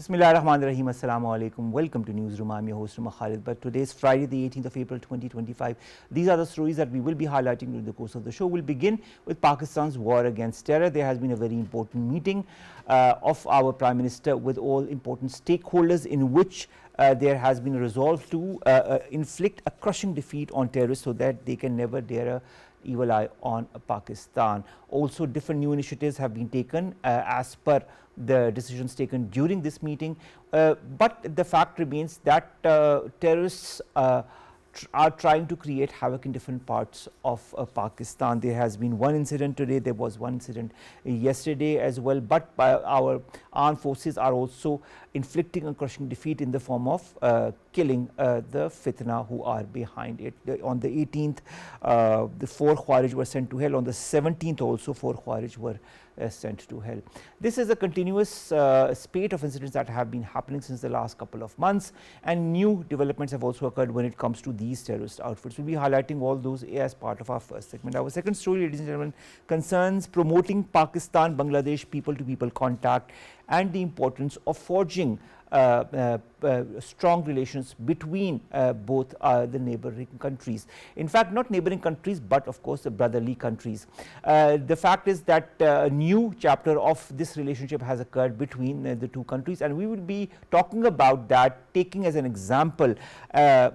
Bismillahirrahmanirrahim. Assalamu alaikum. Welcome to Newsroom. I'm your host Khalid. But today is Friday, the 18th of April 2025. These are the stories that we will be highlighting during the course of the show. We'll begin with Pakistan's war against terror. There has been a very important meeting of our Prime Minister with all important stakeholders, in which there has been a resolve to inflict a crushing defeat on terrorists so that they can never dare a evil eye on Pakistan. Also, different new initiatives have been taken as per the decisions taken during this meeting, but the fact remains that terrorists are trying to create havoc in different parts of Pakistan. There has been one incident today, there was one incident yesterday as well, but our armed forces are also inflicting a crushing defeat in the form of killing the fitna who are behind it. On the 18th, the 4 Khawarij were sent to hell. On the 17th also 4 Khawarij were sent to hell. This is a continuous spate of incidents that have been happening since the last couple of months, and new developments have also occurred when it comes to these terrorist outfits. We will be highlighting all those as part of our first segment. Our second story, ladies and gentlemen, concerns promoting Pakistan-Bangladesh people-to-people contact and the importance of forging strong relations between both the neighboring countries. In fact, not neighboring countries, but of course the brotherly countries. The fact is that a new chapter of this relationship has occurred between the two countries, and we will be talking about that, taking as an example a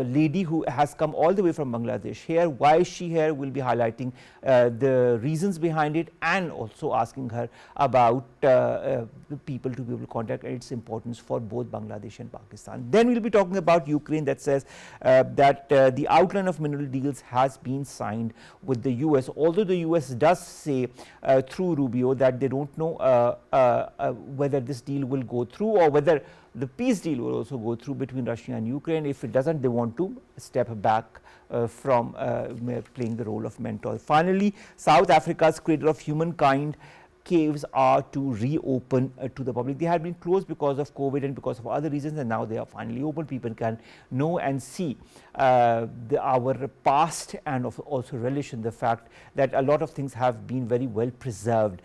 lady who has come all the way from Bangladesh here. Why is she here? We will be highlighting the reasons behind it, and also asking her about the people-to-people contact and its importance for both Bangladesh and Pakistan. Then we will be talking about Ukraine, that says that the outline of mineral deals has been signed with the US, although the US does say through Rubio that they don't know whether this deal will go through, or whether the peace deal will also go through between Russia and Ukraine. If it doesn't, they want to step back from playing the role of mentor. Finally, South Africa's cradle of humankind caves are to reopen to the public. They had been closed because of COVID and because of other reasons, and now they are finally open. People can know and see our past, and also relish in the fact that a lot of things have been very well preserved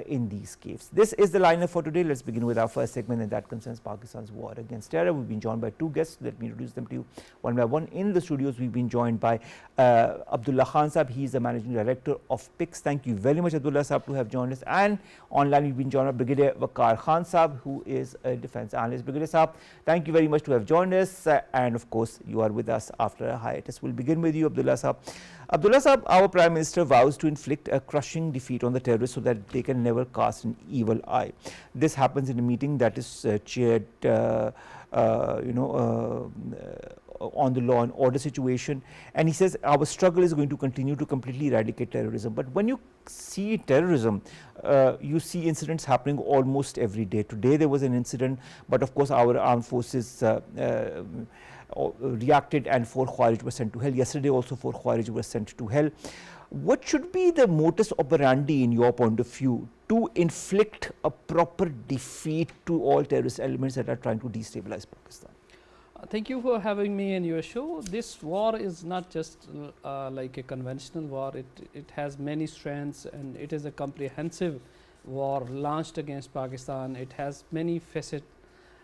in these caves. This is the lineup for today. Let's begin with our first segment, and that concerns Pakistan's war against terror. We've been joined by two guests. Let me introduce them to you one by one. In the studios, we've been joined by Abdullah Khan Sahab. He is the managing director of PICS. Thank you very much, Abdullah Sahab, to have joined us. And online we've been joined by Brigadier Waqar Khan Sahab, who is a defense analyst. Brigadier Sahab, thank you very much to have joined us, and of course you are with us after a hiatus. We'll begin with you, Abdullah Sahab. Abdullah Sahab, our Prime Minister vows to inflict a crushing defeat on the terrorists so that they can never cast an evil eye. This happens in a meeting that is chaired on the law and order situation, and he says our struggle is going to continue to completely eradicate terrorism. But when you see terrorism, you see incidents happening almost every day. Today there was an incident, but of course our armed forces reacted, and 4 Khawarij were sent to hell. Yesterday also 4 Khawarij were sent to hell. What should be the modus operandi in your point of view to inflict a proper defeat to all terrorist elements that are trying to destabilize Pakistan? Thank you for having me in your show. This war is not just like a conventional war. It has many strands, and it is a comprehensive war launched against Pakistan. It has many facets,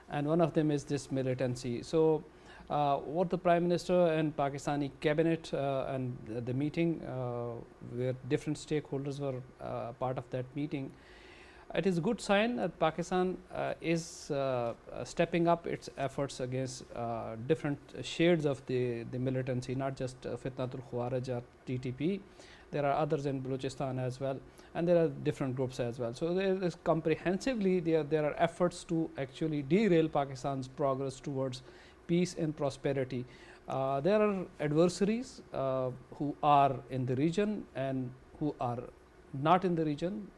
and one of them is this militancy. So what the Prime Minister and Pakistani cabinet and the meeting where different stakeholders were part of that meeting, it is a good sign that Pakistan is stepping up its efforts against different shades of the militancy, not just Fitnatul Khawarij or TTP. There are others in Balochistan as well, and there are different groups as well. So there is comprehensively there are efforts to actually derail Pakistan's progress towards peace and prosperity. There are adversaries who are in the region and who are not in the region.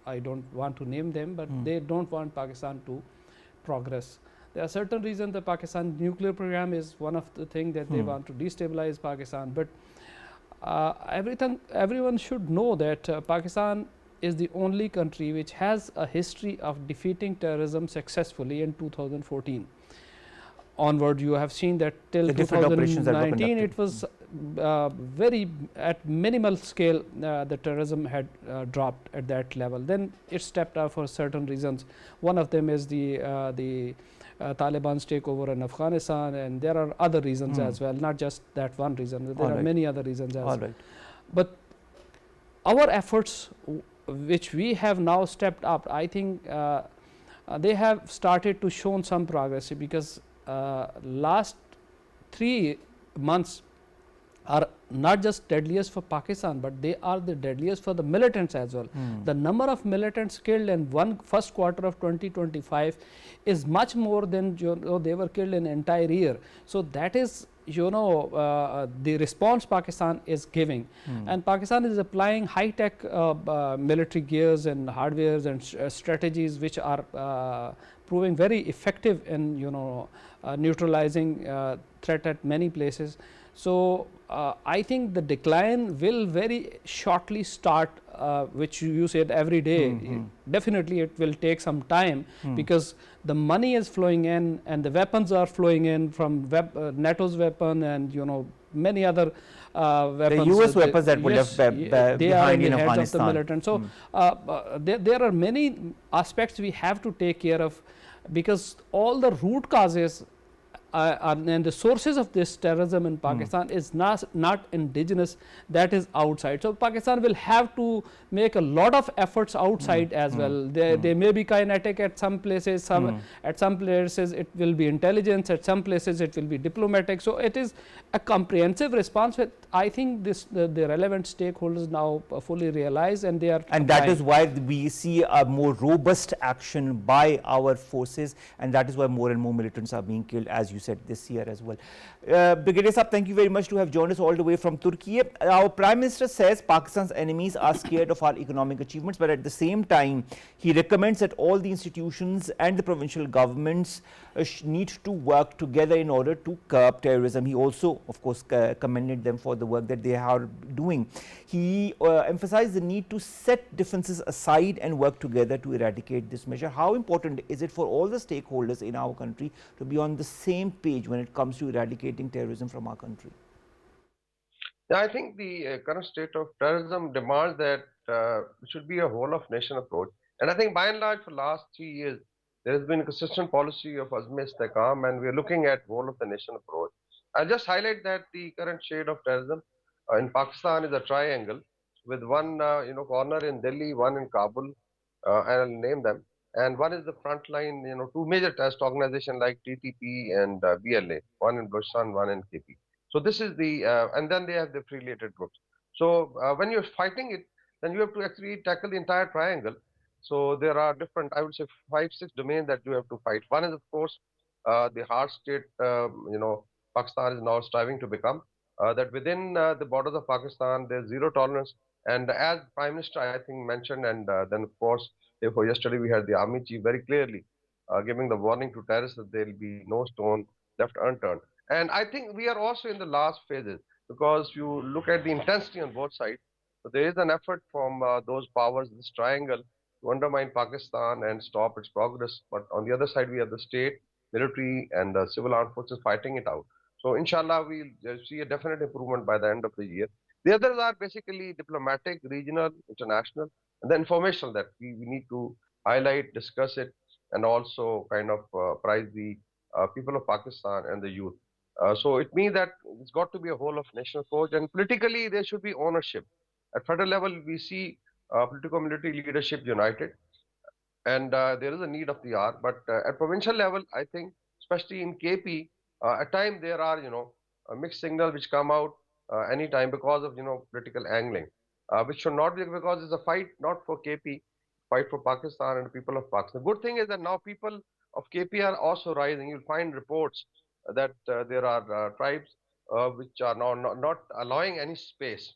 I don't want to name them, but they don't want Pakistan to progress. There are certain reasons the Pakistan nuclear program is one of the things that they want to destabilize Pakistan. But everyone should know that Pakistan is the only country which has a history of defeating terrorism successfully in 2014. Onward, you have seen that till 2019 it was very at minimal scale, the terrorism had dropped at that level. Then it stepped up for certain reasons. One of them is the Taliban's takeover in Afghanistan, and there are other reasons as well, not just that one reason. There are many other reasons as well. But our efforts, which we have now stepped up, I think they have started to show some progress, because last 3 months are not just deadliest for Pakistan, but they are the deadliest for the militants as well. The number of militants killed in first quarter of 2025 is much more than they were killed in entire year. So that is the response Pakistan is giving, and Pakistan is applying high-tech military gears and hardwares and strategies which are proving very effective in neutralizing threat at many places. So I think the decline will very shortly start, which you said every day. Definitely it will take some time, because the money is flowing in and the weapons are flowing in from NATO's weapon, and many other weapons. The US weapons that were left behind in Afghanistan. Of the militant. So there are many aspects we have to take care of, because all the root causes and the sources of this terrorism in Pakistan is not indigenous, that is outside. So Pakistan will have to make a lot of efforts outside as well. They may be kinetic at some places, at some places it will be intelligence, at some places it will be diplomatic. So it is a comprehensive response, with I think the relevant stakeholders now fully realize, and they are that is why we see a more robust action by our forces, and that is why more and more militants are being killed, as you said, this year as well. Brigadier Sahab, thank you very much to have joined us all the way from Turkey. Our Prime Minister says Pakistan's enemies are scared of our economic achievements, but at the same time he recommends that all the institutions and the provincial governments need to work together in order to curb terrorism. He also, of course, commended them for the work that they are doing. He emphasized the need to set differences aside and work together to eradicate this measure. How important is it for all the stakeholders in our country to be on the same page when it comes to eradicating terrorism from our country? Yeah, I think the current state of terrorism demands that it should be a whole of nation approach. And I think by and large for the last 3 years, there has been a consistent policy of Azm-e-Istehkam, and we are looking at whole of the nation approach. I'll just highlight that the current shade of terrorism in Pakistan is a triangle, with one corner in Delhi, one in Kabul, and I'll name them. And one is the frontline, two major terrorist organizations like TTP and BLA, one in Balochistan, one in KP. So this is the, and then they have the affiliated groups. So when you're fighting it, then you have to actually tackle the entire triangle. So there are different, I would say 5-6 domains that you have to fight. One is, of course, the hard state, Pakistan is now striving to become, that within the borders of Pakistan, there's zero tolerance. And as Prime Minister, I think, mentioned, and then, of course, therefore, yesterday we had the Army Chief very clearly giving the warning to terrorists that there will be no stone left unturned. And I think we are also in the last phases, because you look at the intensity on both sides. So there is an effort from those powers, this triangle, to undermine Pakistan and stop its progress. But on the other side, we have the state, military, and civil armed forces fighting it out. So inshallah, we'll see a definite improvement by the end of the year. The others are basically diplomatic, regional, international, and the informational that we need to highlight, discuss it, and also kind of prize the people of Pakistan and the youth. So it means that it's got to be a whole of national approach, and politically there should be ownership. At federal level, we see political military leadership united, and there is a need of the hour. But at provincial level, I think, especially in KP, at times there are mixed signals which come out anytime because of political angling, which should not be, because it's a fight not for KP, fight for Pakistan and the people of Pakistan. The good thing is that now people of KP are also rising. You'll find reports that there are tribes which are now not allowing any space.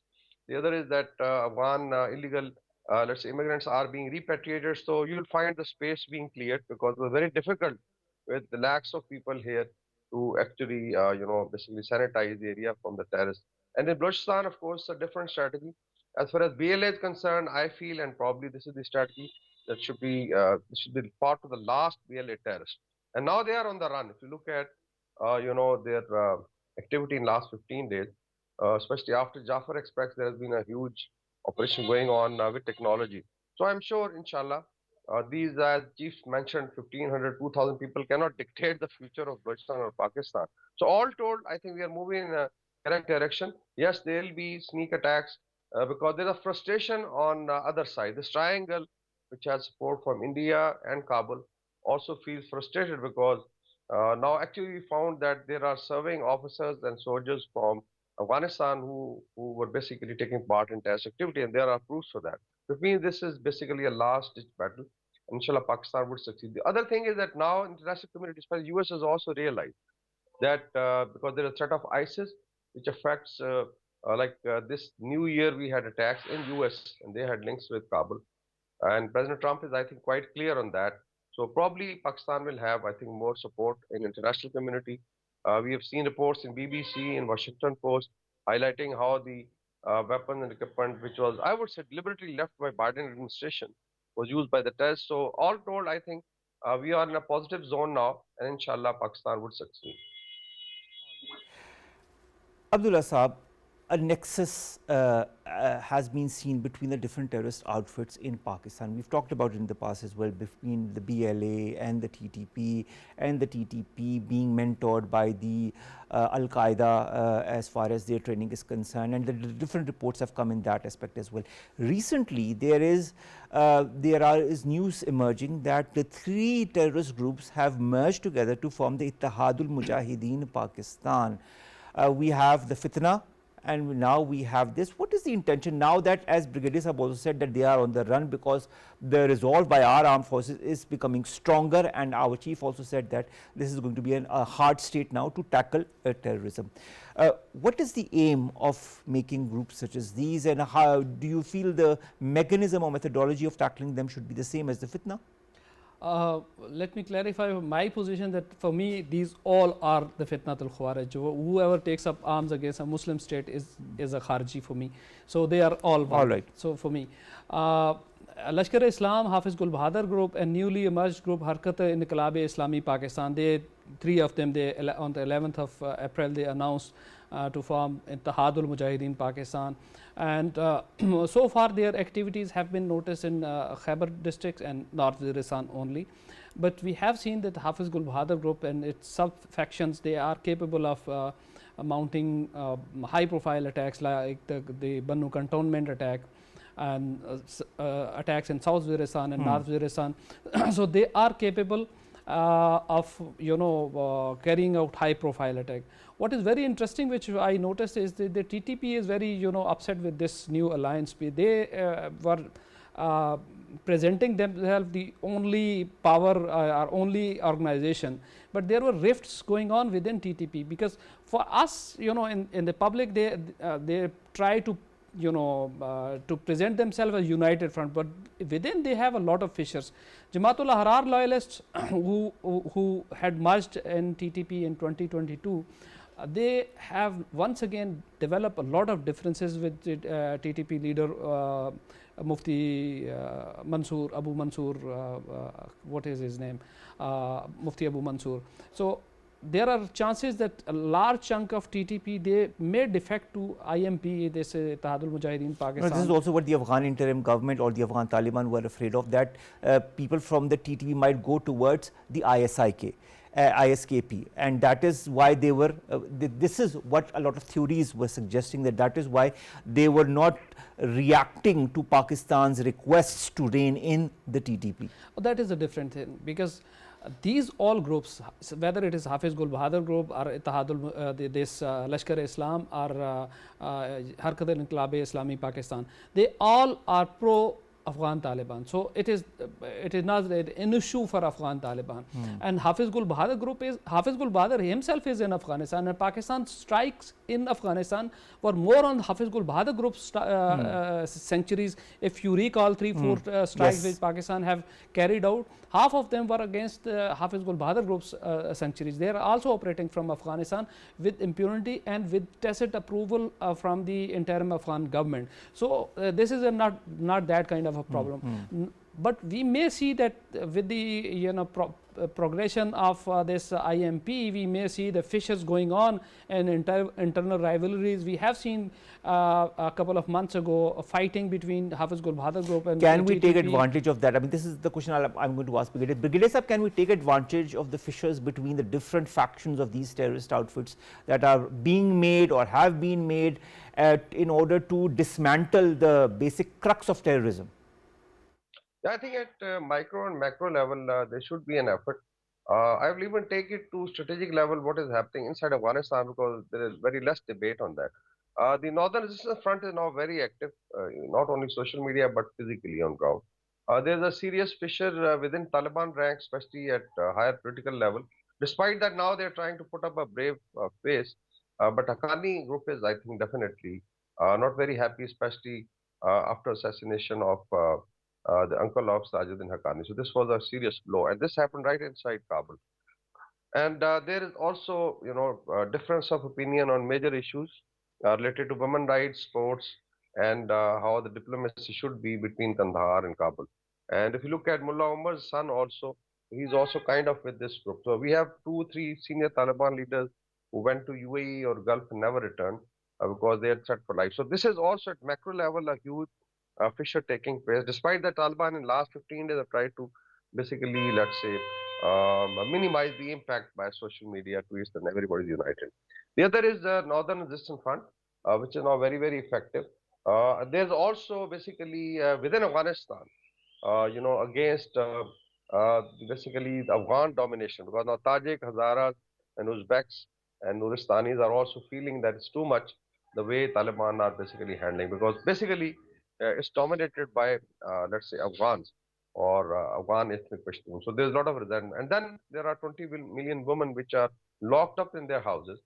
The other is that one illegal, let's say, immigrants are being repatriated. So you'll find the space being cleared, because it was very difficult with the lakhs of people here to actually, basically sanitize the area from the terrorists. And in Balochistan, of course, a different strategy. As far as BLA is concerned, I feel, and probably this is the strategy that should be part of the last BLA terrorist. And now they are on the run. If you look at, their activity in last 15 days, especially after Jafar Express, there has been a huge operation going on with technology. So I'm sure, inshallah, these, as Chief mentioned, 1,500, 2,000 people cannot dictate the future of Balochistan or Pakistan. So all told, I think we are moving in a correct direction. Yes, there will be sneak attacks because there's a frustration on the other side. This triangle, which has support from India and Kabul, also feels frustrated because now actually we found that there are serving officers and soldiers from Afghanistan who were basically taking part in terrorist activity, and there are proofs for that. Which means this is basically a last-ditch battle. Inshallah, Pakistan would succeed. The other thing is that now international community, especially US, has also realized that because there is a threat of ISIS, which affects this new year we had attacks in US and they had links with Kabul. And President Trump is, I think, quite clear on that. So probably Pakistan will have, I think, more support in international community. We have seen reports in BBC, in Washington Post, highlighting how the weapon and equipment, which was, I would say, deliberately left by Biden administration, was used by the terrorists. So all told, I think we are in a positive zone now, and inshallah, Pakistan would succeed. Abdullah Saab, a nexus has been seen between the different terrorist outfits in Pakistan. We've talked about it in the past as well, between the BLA and the TTP, and the TTP being mentored by the Al Qaeda as far as their training is concerned, and the different reports have come in that aspect as well. Recently, there is news emerging that the three terrorist groups have merged together to form the Ittihadul Mujahideen Pakistan. We have the Fitna, and now we have this. What is the intention now that, as brigadiers have also said, that they are on the run because the resolve by our armed forces is becoming stronger, and our chief also said that this is going to be a hard state now to tackle terrorism. What is the aim of making groups such as these, and how do you feel the mechanism or methodology of tackling them should be the same as the Fitna? Let me clarify my position that for me these all are the fitnatul khawarij. Whoever takes up arms against a Muslim state is a kharji for me. So they are all one. All right. So for me, Lashkar-e-Islam, Hafiz Gul Bahadur group, and newly emerged group Harkat-e-Inqilab-e-Islami Pakistan, three of them, on the 11th of April they announced to form Ittihadul Mujahideen Pakistan, and so far their activities have been noticed in Khyber districts and North Waziristan only. But we have seen that Hafiz Gul Bahadur group and its sub-factions, they are capable of mounting high-profile attacks like the Bannu cantonment attack, and attacks in South Waziristan and North Waziristan. So they are capable of carrying out high-profile attack. What is very interesting, which I noticed, is the TTP is very upset with this new alliance. They were presenting themselves the only power or only organization, but there were rifts going on within TTP, because for us, in the public, they try to to present themselves as united front, but within they have a lot of fissures. Jamaatul Ahrar loyalists who had merged in TTP in 2022, they have once again developed a lot of differences with TTP leader Mufti Abu Mansoor, what is his name, Mufti Abu Mansoor. So there are chances that a large chunk of TTP, they may defect to IMP, this Ittihadul Mujahideen Pakistan. No, this is also what the Afghan interim government or the Afghan Taliban were afraid of, that people from the TTP might go towards the ISKP, and that is why they were, this is what a lot of theories were suggesting, that is why they were not reacting to Pakistan's requests to rein in the TTP. Well, that is a different thing, because these all groups, whether it is Hafiz Gul Bahadur group or Ittihadul, this Lashkar-e-Islam or Harkat-e-Inqilab-e-Islami Pakistan, they all are pro Afghan Taliban. So it is not an issue for Afghan Taliban. And Hafiz Gul Bahadur group is, Hafiz Gul Bahadur himself is in Afghanistan, and Pakistan strikes in Afghanistan were more on Hafiz Gul Bahadur group's sanctuaries. If you recall, 3-4 strikes which Pakistan have carried out, half of them were against Hafiz Gul Bahadur group's sanctuaries. They are also operating from Afghanistan with impunity and with tacit approval from the interim Afghan government. So this is not that kind of a problem. But we may see that with the progression of this IMP, we may see the fissures going on and internal rivalries. We have seen a couple of months ago fighting between Hafiz Gul Bahadur group and can we take TTP. advantage of that? I mean, this is the question I'm going to ask Brigadier. Brigadier Sahab, can we take advantage of the fissures between the different factions of these terrorist outfits that are being made or have been made in order to dismantle the basic crux of terrorism? I think at micro and macro level, there should be an effort. I will even take it to strategic level what is happening inside Afghanistan because there is very less debate on that. The Northern Resistance Front is now very active, not only social media but physically on ground. There is a serious fissure within Taliban ranks, especially at higher political level. Despite that, now they are trying to put up a brave face. But Haqqani group is, I think, definitely not very happy, especially after assassination of the uncle of Sajuddin Haqqani. So this was a serious blow, and this happened right inside Kabul. And there is also, difference of opinion on major issues related to women rights, sports, and how the diplomacy should be between Kandahar and Kabul. And if you look at Mullah Omar's son also, he's also kind of with this group. So we have 2, 3 senior Taliban leaders who went to UAE or Gulf and never returned because they had threat for life. So this is also at macro level a huge fissure taking place. Despite the Taliban in last 15 days have tried to basically, let's say, minimize the impact by social media tweets and everybody's united. The other is the Northern Resistance Front, which is now very, very effective. There's also basically within Afghanistan, against basically the Afghan domination because now Tajik, Hazaras, and Uzbeks and Nuristanis are also feeling that it's too much the way Taliban are basically handling because basically it's dominated by let's say Afghans or Afghan ethnic Pashtuns. So there's a lot of resentment. And then there are 20 million women which are locked up in their houses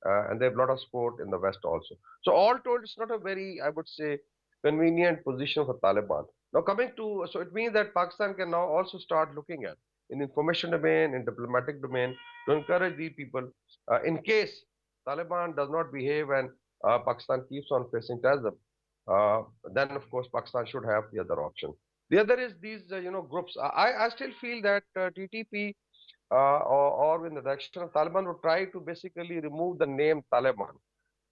and they have a lot of support in the West also. So all told, it's not a very, I would say, convenient position for Taliban. Now coming to, so it means that Pakistan can now also start looking at in information domain, in diplomatic domain, to encourage these people in case Taliban does not behave and Pakistan keeps on facing terrorism. Then of course Pakistan should have the other option. The other is these groups. I still feel that TTP or in the direction of Taliban would try to basically remove the name Taliban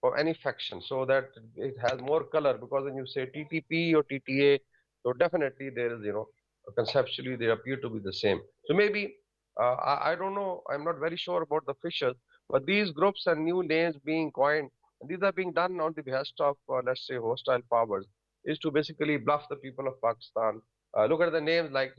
for any faction so that it has more color because when you say TTP or TTA, so definitely there is conceptually they appear to be the same. So maybe I don't know. I'm not very sure about the fissures, but these groups and new names being coined, and these are being done on the behest of let's say hostile powers, is to basically bluff the people of Pakistan. Look at the names like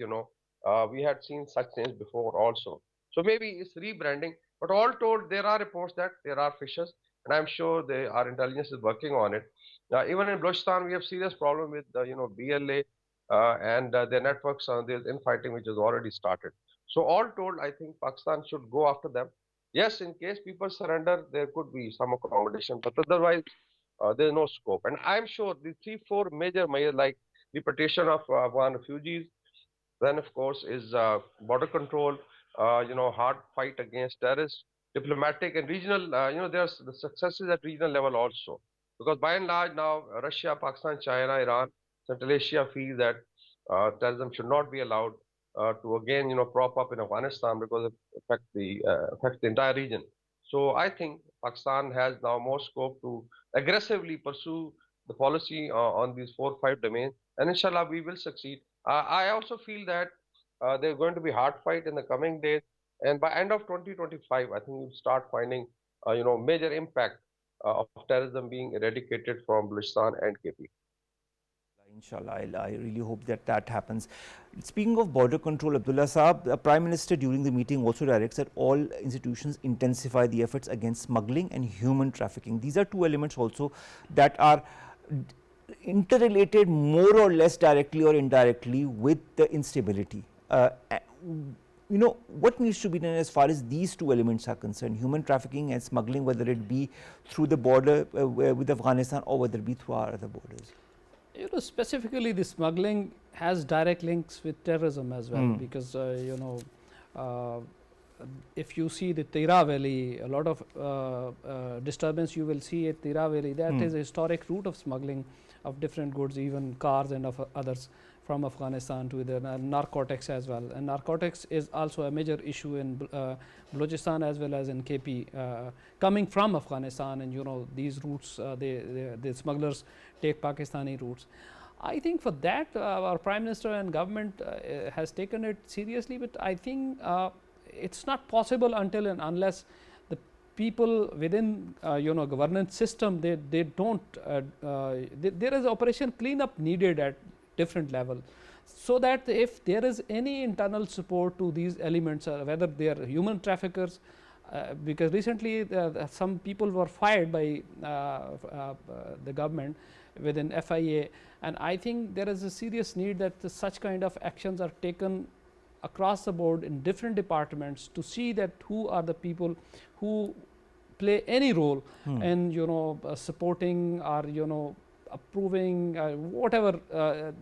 we had seen such names before also. So maybe it's rebranding. But all told, there are reports that there are fissures, and I'm sure our intelligence is working on it. Even in Balochistan, we have serious problem with BLA and their networks. There's infighting which has already started. So all told, I think Pakistan should go after them. Yes, in case people surrender, there could be some accommodation, but otherwise there is no scope. And I'm sure the 3, 4 major measures like deportation of Afghan refugees, then of course is border control, hard fight against terrorists, diplomatic and regional, there's the successes at regional level also. Because by and large now, Russia, Pakistan, China, Iran, Central Asia feel that terrorism should not be allowed to again, prop up in Afghanistan because it affects the entire region. So I think Pakistan has now more scope to aggressively pursue the policy on these 4, 5 domains, and inshallah we will succeed. I also feel that there's going to be hard fight in the coming days, and by end of 2025, I think we'll start finding, major impact of terrorism being eradicated from Balochistan and KP. Inshallah, I really hope that happens. Speaking of border control, Abdullah Saab, the Prime Minister during the meeting also directs that all institutions intensify the efforts against smuggling and human trafficking. These are two elements also that are interrelated more or less directly or indirectly with the instability. What needs to be done as far as these two elements are concerned, human trafficking and smuggling, whether it be through the border with Afghanistan or whether it be through our other borders? Specifically the smuggling has direct links with terrorism as well, because if you see the Tira Valley, a lot of disturbance you will see at Tira Valley. That is a historic route of smuggling of different goods, even cars and of others. from Afghanistan to the narcotics as well. And narcotics is also a major issue in Balochistan as well as in KP, coming from Afghanistan. And these routes, the smugglers take Pakistani routes. I think for that our Prime Minister and government has taken it seriously, but I think it's not possible until and unless the people within governance system, they don't there is operation cleanup needed at different level, so that if there is any internal support to these elements, whether they are human traffickers, because recently some people were fired by the government within FIA, and I think there is a serious need that such kind of actions are taken across the board in different departments to see that who are the people who play any role in supporting or approving whatever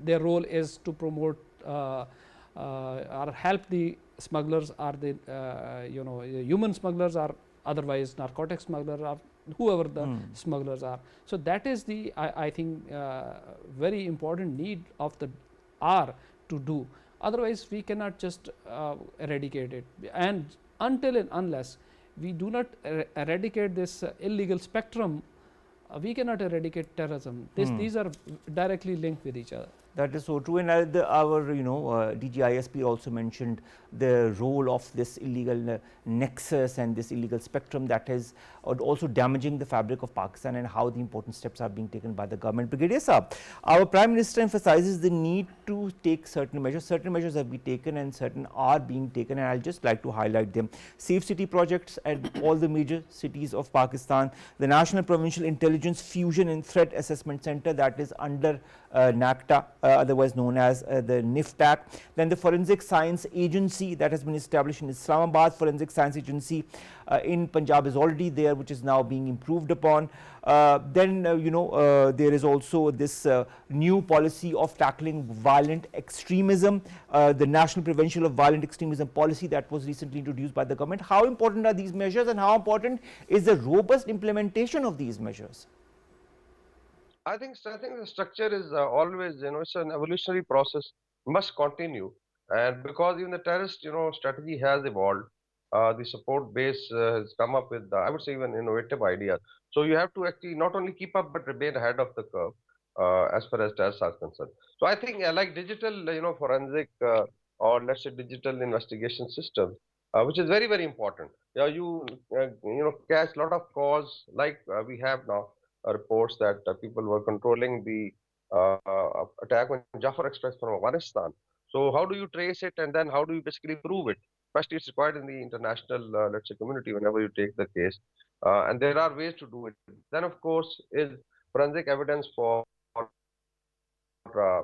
their role is to promote or help the smugglers, or the human smugglers, or otherwise narcotic smugglers, or whoever the smugglers are. So that is the I think very important need of the hour to do. Otherwise we cannot just eradicate it, and until and unless we do not eradicate this illegal spectrum, we cannot eradicate terrorism. These are directly linked with each other. That is so true, and our DGISP also mentioned the role of this illegal nexus and this illegal spectrum that is also damaging the fabric of Pakistan, and how the important steps are being taken by the government. Brigadier Saab, our Prime Minister emphasizes the need to take certain measures. Certain measures have been taken and certain are being taken, and I'll just like to highlight them. Safe city projects at all the major cities of Pakistan, the National Provincial Intelligence Fusion and Threat Assessment Center that is under NACTA, otherwise known as the NIFTAC. Then the Forensic Science Agency that has been established in Islamabad. Forensic Science Agency in Punjab is already there, which is now being improved upon. Then there is also this new policy of tackling violent extremism, the National Prevention of Violent Extremism policy that was recently introduced by the government. How important are these measures, and how important is the robust implementation of these measures? I think the structure is always, it's an evolutionary process, must continue. And because even the terrorist, strategy has evolved, the support base has come up with, I would say, even innovative ideas. So you have to actually not only keep up, but remain ahead of the curve as far as terrorists are concerned. So I think like digital, forensic or let's say digital investigation systems, which is very, very important. Yeah, catch a lot of calls like we have now reports that people were controlling the attack on Jafar Express from Afghanistan. So how do you trace it, and then how do you basically prove it? First, it's required in the international, let's say, community whenever you take the case, and there are ways to do it. Then, of course, is forensic evidence for uh,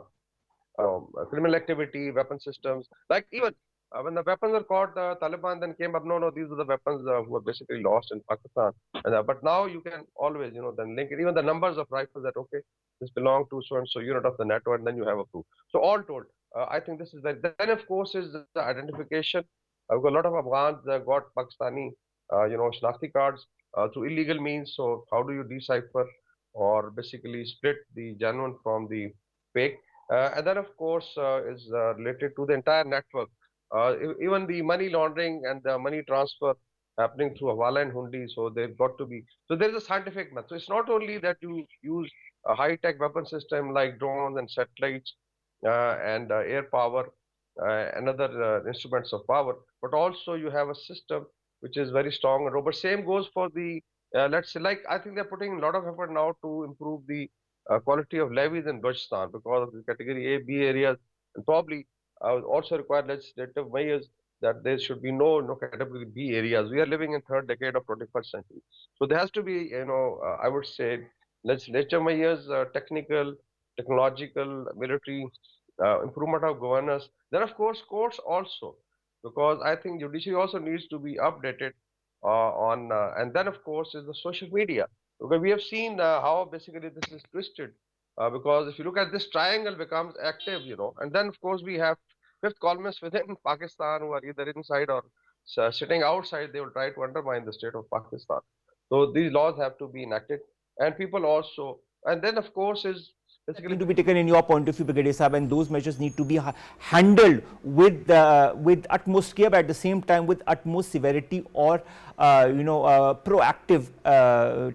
criminal activity, weapon systems. Like even when the weapons were caught, the Taliban then came up. No, these are the weapons who were basically lost in Pakistan. And, but now you can always, then link it. Even the numbers of rifles that okay, this belong to so and so unit of the network, and then you have a proof. So all told, I think this is very. Then of course is the identification. Because a lot of Afghans got Pakistani, Shnakti cards through illegal means. So how do you decipher or basically split the genuine from the fake? And then, of course, is related to the entire network. Even the money laundering and the money transfer happening through Hawala and Hundi. So they've got to be. So there is a scientific method. So it's not only that you use a high-tech weapon system like drones and satellites and air power and other instruments of power, but also you have a system which is very strong and robust. Same goes for the let's say, like I think they're putting a lot of effort now to improve the quality of levies in Balochistan because of the category A, B areas, and probably also require legislative measures that there should be no category B areas. We are living in third decade of 21st century, so there has to be I would say legislative measures, technical, technological, military improvement of governance. Then of course courts also, because I think judiciary also needs to be updated on, and then of course is the social media, because we have seen how basically this is twisted. Because if you look at this triangle becomes active, and then of course we have fifth columnists within Pakistan who are either inside or sitting outside. They will try to undermine the state of Pakistan. So these laws have to be enacted, and people also, and then of course is Basically to be taken in your point of view, Brigadier Sahib, and those measures need to be handled with utmost care, but at the same time with utmost severity or proactive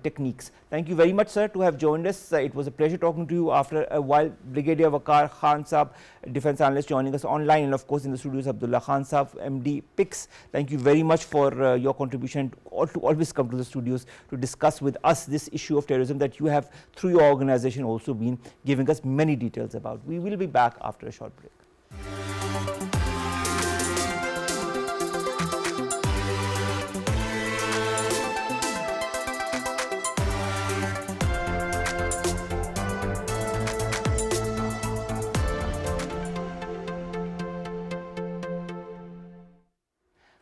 techniques. Thank you very much, sir, to have joined us. It was a pleasure talking to you after a while. Brigadier Waqar Khan Sahib, defense analyst, joining us online, and of course in the studios Abdullah Khan Sahib, MD PICS. Thank you very much for your contribution, or to always come to the studios to discuss with us this issue of terrorism that you have through your organization also been giving us many details about. We will be back after a short break.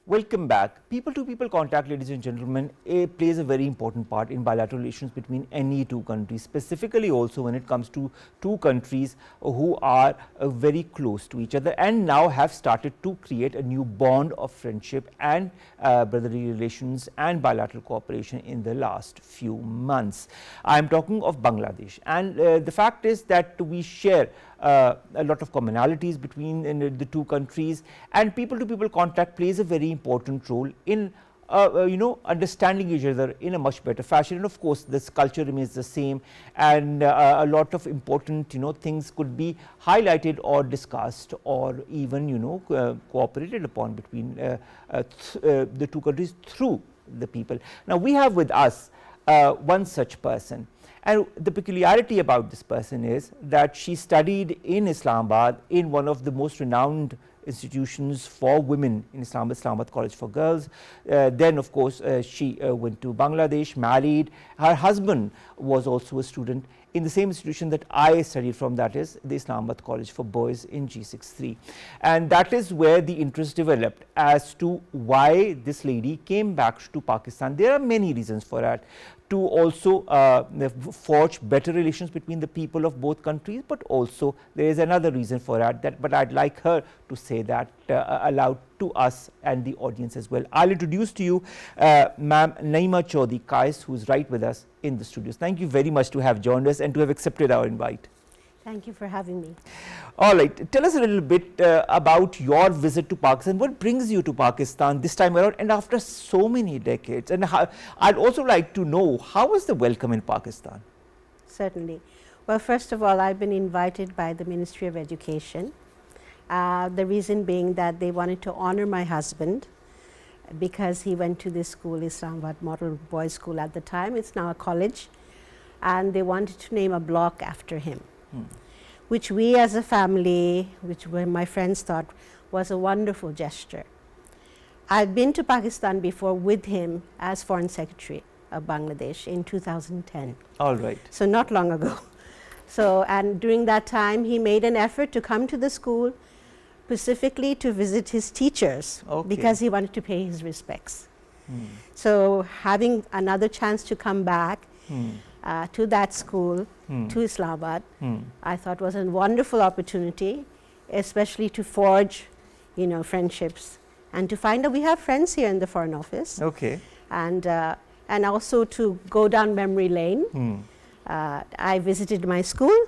Welcome back. People-to-people contact, ladies and gentlemen, plays a very important part in bilateral relations between any two countries, specifically also when it comes to two countries who are very close to each other and now have started to create a new bond of friendship and brotherly relations and bilateral cooperation in the last few months. I am talking of Bangladesh, and the fact is that we share a lot of commonalities between the two countries, and people-to-people contact plays a very important role in understanding each other in a much better fashion. And of course, this culture remains the same, and a lot of important things could be highlighted or discussed or even cooperated upon between the two countries through the people. Now we have with us one such person. And the peculiarity about this person is that she studied in Islamabad in one of the most renowned institutions for women in Islamabad, Islamabad College for Girls. Then of course she went to Bangladesh, married. Her husband was also a student in the same institution that I studied from, that is the Islamabad College for Boys in G63. And that is where the interest developed as to why this lady came back to Pakistan. There are many reasons for that. To also forge better relations between the people of both countries, but also there is another reason for that, but I'd like her to say that aloud to us and the audience as well. I'll introduce to you Ma'am Naeema Chaudhury Quayes, who is right with us in the studios. Thank you very much to have joined us and to have accepted our invite. Thank you for having me. All right, tell us a little bit about your visit to Pakistan. What brings you to Pakistan this time around and after so many decades? And I'd also like to know, how was the welcome in Pakistan? Certainly. Well, first of all, I've been invited by the Ministry of Education. The reason being that they wanted to honor my husband because he went to this school, Islamabad Model Boys School at the time. It's now a college. And they wanted to name a block after him. Which we as a family, which were my friends thought was a wonderful gesture. I've been to Pakistan before with him as Foreign Secretary of Bangladesh in 2010. All right. So not long ago. So, and during that time he made an effort to come to the school specifically to visit his teachers because he wanted to pay his respects. So having another chance to come back to that school, to Islamabad, I thought was a wonderful opportunity, especially to forge, friendships and to find out we have friends here in the Foreign Office. Okay. And also to go down memory lane. I visited my school.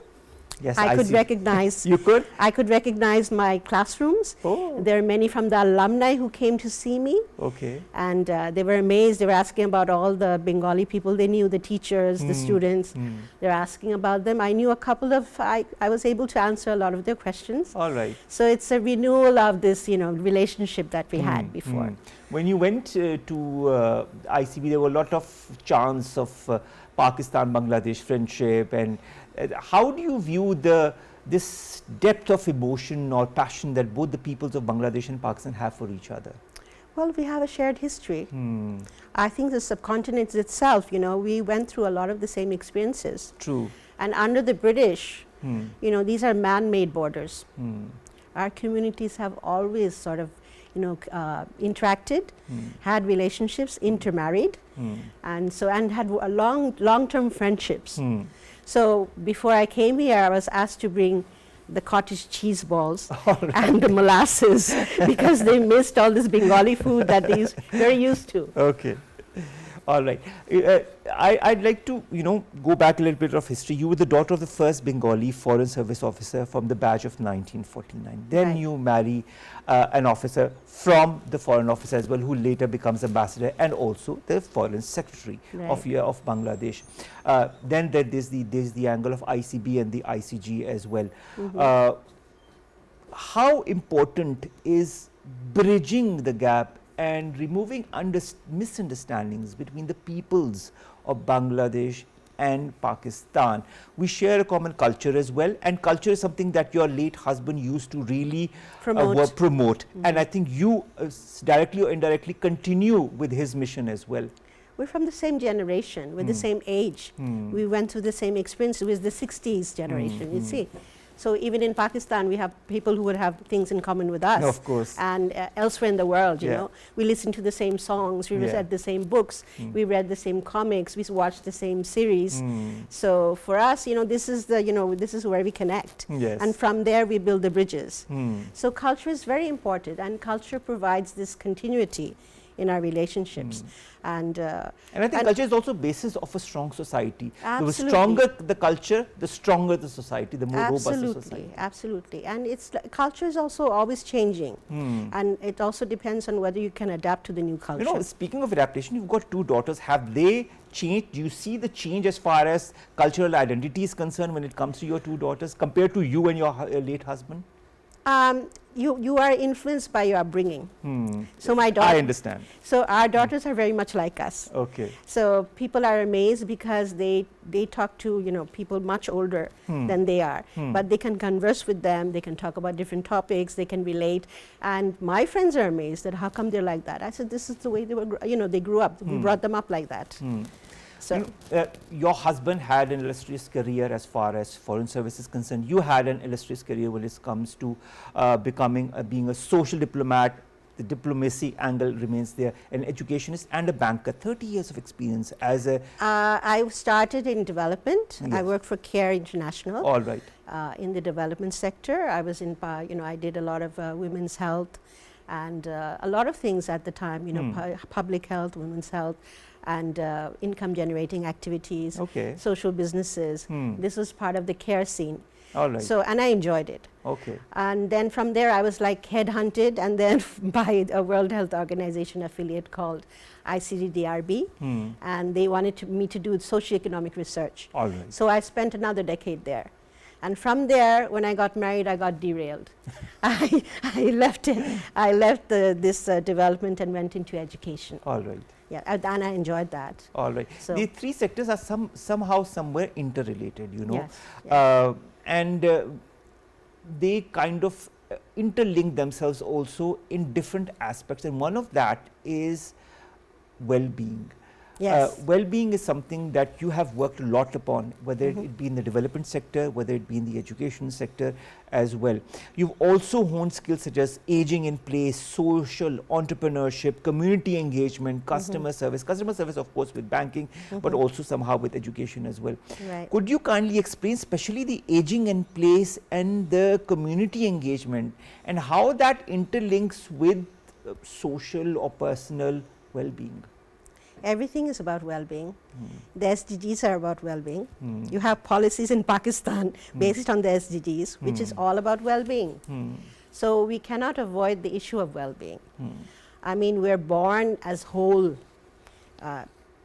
Yes, I could recognize. You could? I could recognize my classrooms. Oh. There are many from the alumni who came to see me. Okay. And they were amazed. They were asking about all the Bengali people they knew, the teachers, the students. They're asking about them. I knew a couple of, I was able to answer a lot of their questions. All right. So it's a renewal of this, relationship that we had before. When you went to ICB, there were a lot of chants of Pakistan-Bangladesh friendship, and how do you view this depth of emotion or passion that both the peoples of Bangladesh and Pakistan have for each other? Well, we have a shared history. I think the subcontinent itself, we went through a lot of the same experiences. True. And under the British, these are man-made borders. Our communities have always sort of interacted, had relationships, intermarried, and had a long-term friendships. So before I came here, I was asked to bring the cottage cheese balls and the molasses because they missed all this Bengali food that they're used to. Okay. All right. I'd like to, go back a little bit of history. You were the daughter of the first Bengali Foreign Service officer from the batch of 1949. Then Right. you marry an officer from the Foreign Office as well, who later becomes ambassador and also the Foreign Secretary of Bangladesh. Then there's the angle of ICB and the ICG as well. How important is bridging the gap and removing misunderstandings between the peoples of Bangladesh and Pakistan? We share a common culture as well, and culture is something that your late husband used to really promote. And I think you directly or indirectly continue with his mission as well. We're from the same generation, with the same age. We went through the same experience with the 60s generation, you see. So even in Pakistan, we have people who would have things in common with us. Of course. And elsewhere in the world, you know, we listen to the same songs, we read the same books, we read the same comics, we watched the same series. So for us, this is this is where we connect. Yes. And from there, we build the bridges. So culture is very important, and culture provides this continuity in our relationships. And I think culture is also basis of a strong society. Absolutely. The stronger the culture, the stronger the society, the more robust the society. Absolutely. And culture is also always changing. And it also depends on whether you can adapt to the new culture. Speaking of adaptation, you've got two daughters. Have they changed? Do you see the change as far as cultural identity is concerned when it comes to your two daughters compared to you and your late husband? You are influenced by your upbringing. So my daughter, I understand. So our daughters are very much like us. Okay. So people are amazed because they talk to people much older than they are, but they can converse with them. They can talk about different topics. They can relate. And my friends are amazed that how come they're like that. I said this is the way they were. They grew up. We brought them up like that. So your husband had an illustrious career as far as foreign service is concerned. You had an illustrious career when it comes to being a social diplomat. The diplomacy angle remains there. An educationist and a banker. 30 years of experience as a. I started in development. Yes. I worked for CARE International. All right. In the development sector, I was in. I did a lot of women's health, and a lot of things at the time. Public health, women's health, and income generating activities, social businesses. This was part of the care scene. All right. So, and I enjoyed it. Okay. And then from there, I was like headhunted, and then by a World Health Organization affiliate called ICDRB, and they wanted me to do socioeconomic research. All right. So I spent another decade there. And from there, when I got married, I got derailed. I left this development and went into education. All right. Yeah, and I enjoyed that. All right. So the three sectors are somehow somewhere interrelated, Yes. And they kind of interlink themselves also in different aspects, and one of that is well-being. Yes. Well-being is something that you have worked a lot upon, whether it be in the development sector, whether it be in the education sector as well. You've also honed skills such as aging in place, social entrepreneurship, community engagement, customer service. Customer service, of course, with banking, but also somehow with education as well. Right. Could you kindly explain, especially the aging in place and the community engagement, and how that interlinks with social or personal well-being? Everything is about well-being. The SDGs are about well-being. You have policies in Pakistan based on the SDGs, which is all about well-being. So we cannot avoid the issue of well-being. I mean, we're born as whole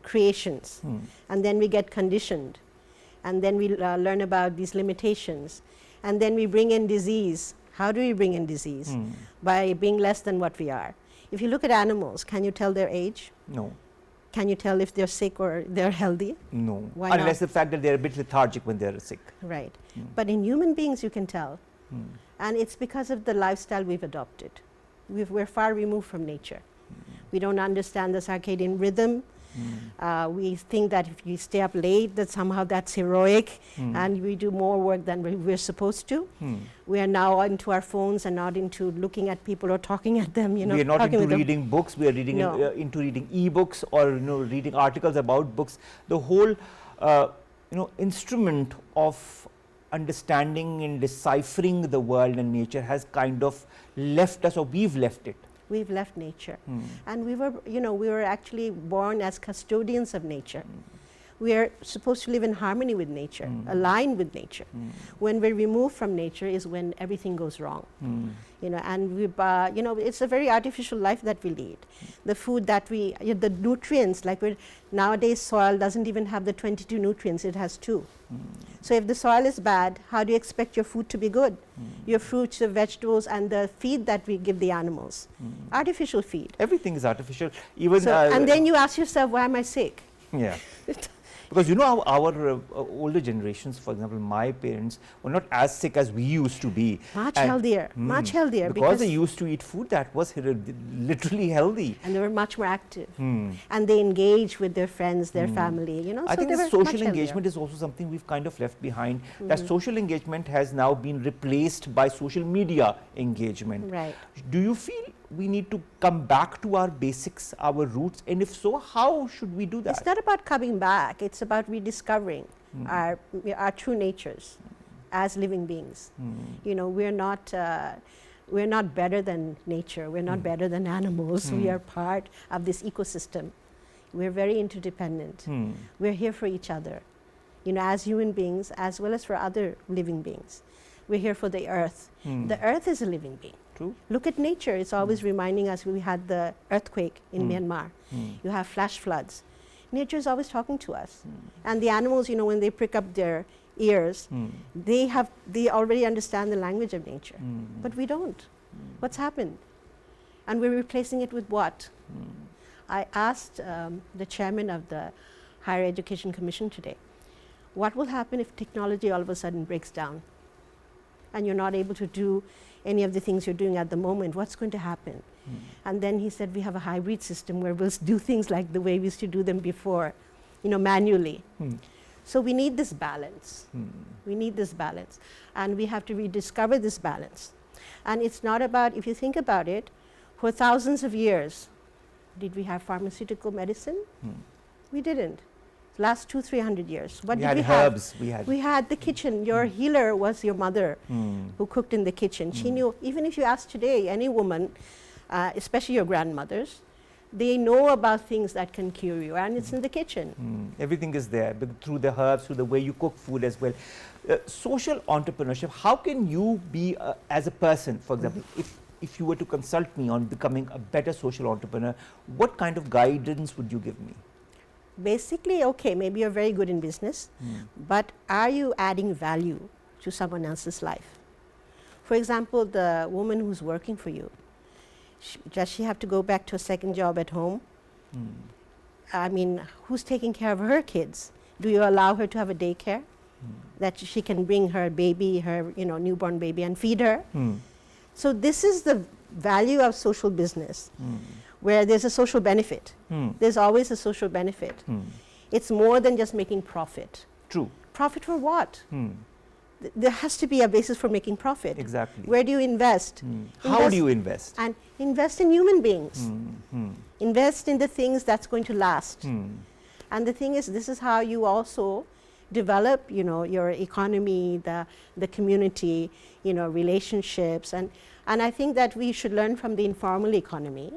creations, and then we get conditioned, and then we learn about these limitations, and then we bring in disease. How do we bring in disease? By being less than what we are. If you look at animals, can you tell their age? No. Can you tell if they're sick or they're healthy? No. Why Unless not? the fact that they're a bit lethargic when they're sick. Right. But in human beings, you can tell. And it's because of the lifestyle we've adopted. We're far removed from nature. We don't understand the circadian rhythm. We think that if you stay up late, that somehow that's heroic, and we do more work than we're supposed to. We are now into our phones and not into looking at people or talking at them. We are not talking into with reading books. We are reading No. into reading e-books or reading articles about books. The whole instrument of understanding and deciphering the world and nature has kind of left us, or we've left it. We've left nature. And we were, we were actually born as custodians of nature. We are supposed to live in harmony with nature, aligned with nature. When we're removed from nature is when everything goes wrong. And we, it's a very artificial life that we lead. The food that we, the nutrients, like nowadays soil doesn't even have the 22 nutrients, it has 2. So if the soil is bad, how do you expect your food to be good? Your fruits, your vegetables, and the feed that we give the animals. Artificial feed. Everything is artificial. Even so, and then you ask yourself, why am I sick? Yeah. Because our older generations, for example, my parents were not as sick as we used to be. Much healthier, much healthier. Because they used to eat food that was literally healthy. And they were much more active. And they engaged with their friends, their family, I think the social engagement is also something we've kind of left behind. That social engagement has now been replaced by social media engagement. Right. Do you feel we need to come back to our basics, our roots, and if so, how should we do that? It's not about coming back, it's about rediscovering our true natures as living beings. We're not better than nature, we're not better than animals, we are part of this ecosystem. We're very interdependent. We're here for each other, as human beings as well as for other living beings. We're here for the earth. The earth is a living being. True. Look at nature, it's always reminding us. We had the earthquake in Myanmar. You have flash floods. Nature is always talking to us. And the animals, when they prick up their ears, they already understand the language of nature. But we don't. What's happened? And we're replacing it with what? I asked the chairman of the Higher Education Commission today, what will happen if technology all of a sudden breaks down and you're not able to do any of the things you're doing at the moment? What's going to happen? And then he said, we have a hybrid system where we'll do things like the way we used to do them before, manually. So we need this balance. We need this balance. And we have to rediscover this balance. And it's not about, if you think about it, for thousands of years, did we have pharmaceutical medicine? We didn't. Last 200-300 years. What did we have? Herbs. We had the kitchen. Your healer was your mother who cooked in the kitchen. She knew, even if you ask today, any woman, especially your grandmothers, they know about things that can cure you, and it's in the kitchen. Everything is there, but through the herbs, through the way you cook food as well. Social entrepreneurship, how can you be, as a person, for example, if you were to consult me on becoming a better social entrepreneur, what kind of guidance would you give me? Basically, okay, maybe you're very good in business, but are you adding value to someone else's life? For example, the woman who's working for you, does she have to go back to a second job at home? I mean, who's taking care of her kids? Do you allow her to have a daycare that she can bring her baby, her newborn baby, and feed her? So this is the value of social business. Where there's a social benefit. There's always a social benefit. It's more than just making profit. True. Profit for what? There has to be a basis for making profit. Exactly. Where do you invest? How do you invest? And invest in human beings. Invest in the things that's going to last. And the thing is, this is how you also develop, your economy, the community, relationships, and I think that we should learn from the informal economy,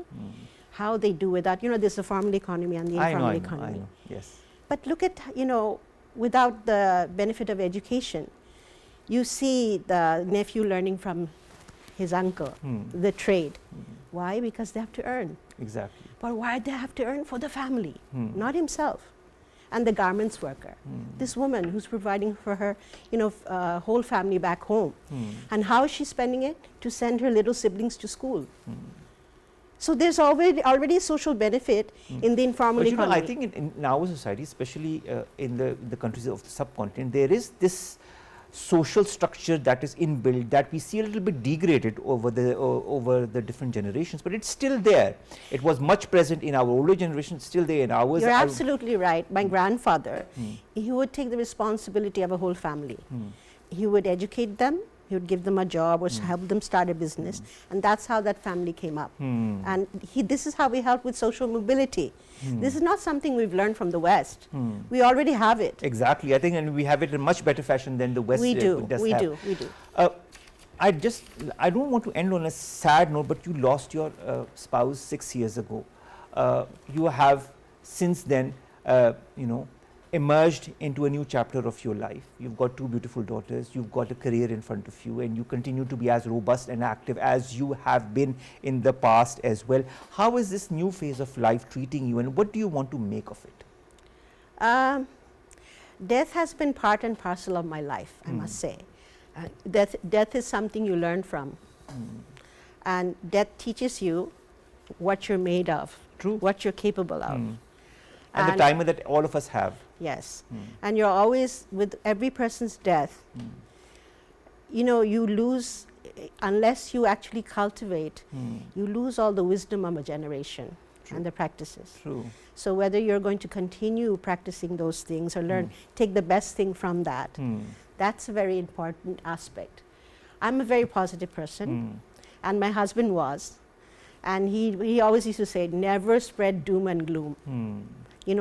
how they do with that. There's the formal economy and the informal economy. I know, yes. But look at, without the benefit of education, you see the nephew learning from his uncle, the trade. Why? Because they have to earn. Exactly. But why do they have to earn? For the family, not himself. And the garments worker, this woman who's providing for her, whole family back home. And how is she spending it? To send her little siblings to school. So there's already a social benefit in the informal economy. I think in our society, especially in the countries of the subcontinent, there is this social structure that is inbuilt that we see a little bit degraded over the different generations, but it's still there. It was much present in our older generation, still there in ours. You're absolutely right. My grandfather, he would take the responsibility of a whole family. He would educate them, he would give them a job or help them start a business, and that's how that family came up. And this is how we help with social mobility. This is not something we've learned from the West. We already have it. Exactly. I think, and we have it in much better fashion than the West. We do. I don't want to end on a sad note, but you lost your spouse 6 years ago. You have since then, emerged into a new chapter of your life. You've got 2 beautiful daughters, you've got a career in front of you, and you continue to be as robust and active as you have been in the past as well. How is this new phase of life treating you, and what do you want to make of it? Death has been part and parcel of my life, I must say. Death is something you learn from, and death teaches you what you're made of, True. what you're capable of. And the time that all of us have. Yes, and you're always, with every person's death, you lose, unless you actually cultivate, you lose all the wisdom of a generation. True. And the practices. True. So whether you're going to continue practicing those things or learn, take the best thing from that, that's a very important aspect. I'm a very positive person, and my husband was, and he always used to say, never spread doom and gloom.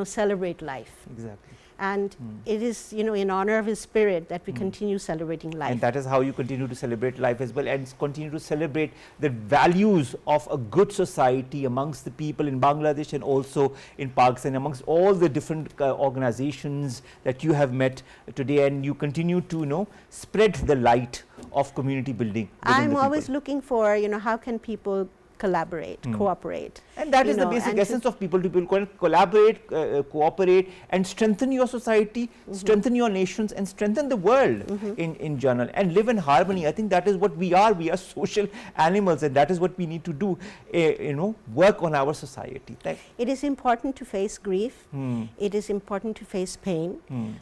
Celebrate life. Exactly. And it is, in honor of his spirit that we continue celebrating life. And that is how you continue to celebrate life as well, and continue to celebrate the values of a good society amongst the people in Bangladesh and also in Pakistan, amongst all the different organizations that you have met today, and you continue to spread the light of community building. I'm always looking for, how can people collaborate, cooperate. And that is the basic essence of people to people collaborate, cooperate, and strengthen your society, strengthen your nations, and strengthen the world in general, and live in harmony. I think that is what we are. We are social animals, and that is what we need to do, work on our society. It is important to face grief. It is important to face pain.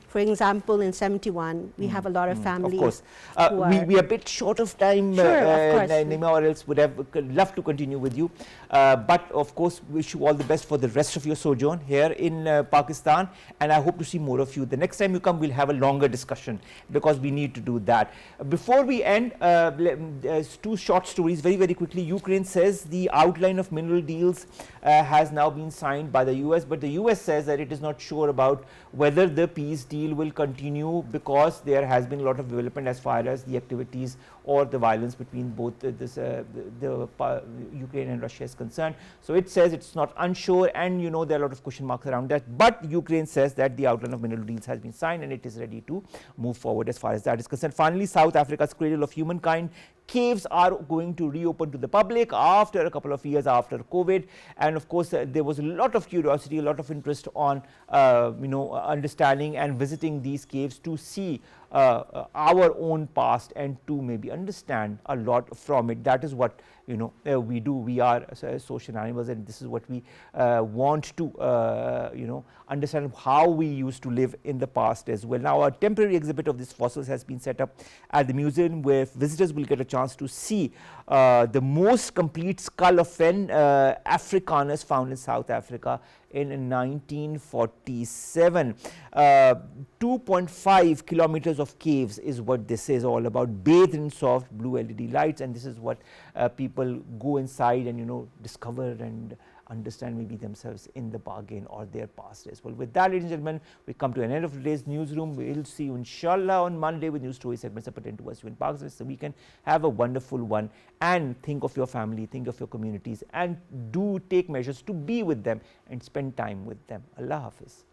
For example, in 71, we have a lot of families. Of course. We are a bit short of time, Naeema, or else would have loved to continue with you, but of course wish you all the best for the rest of your sojourn here in Pakistan, and I hope to see more of you. The next time you come, we'll have a longer discussion, because we need to do that. Before we end, 2 short stories very, very quickly. Ukraine says the outline of mineral deals has now been signed by the US, but the US says that it is not sure about whether the peace deal will continue, because there has been a lot of development as far as the activities or the violence between both Ukraine and Russia is concerned. So it says it's not unsure, and there are a lot of question marks around that, but Ukraine says that the outline of mineral deals has been signed and it is ready to move forward as far as that is concerned. Finally, South Africa's cradle of humankind caves are going to reopen to the public after a couple of years after COVID, and of course there was a lot of curiosity, a lot of interest on understanding and visiting these caves to see our own past and to maybe understand a lot from it. That is what we do. We are social animals, and this is what we want to understand, how we used to live in the past as well. Now, a temporary exhibit of these fossils has been set up at the museum, where visitors will get a chance to see the most complete skull of an Africanus found in South Africa in 1947. 2.5 kilometers of caves is what this is all about, bathed in soft blue LED lights, and this is what people go inside and discover and understand maybe themselves in the bargain, or their past as well. With that, ladies and gentlemen, we come to an end of today's newsroom. We will see you inshallah on Monday with news story segments that pertain to us in Pakistan. So we can have a wonderful one, and think of your family, think of your communities, and do take measures to be with them and spend time with them. Allah Hafiz.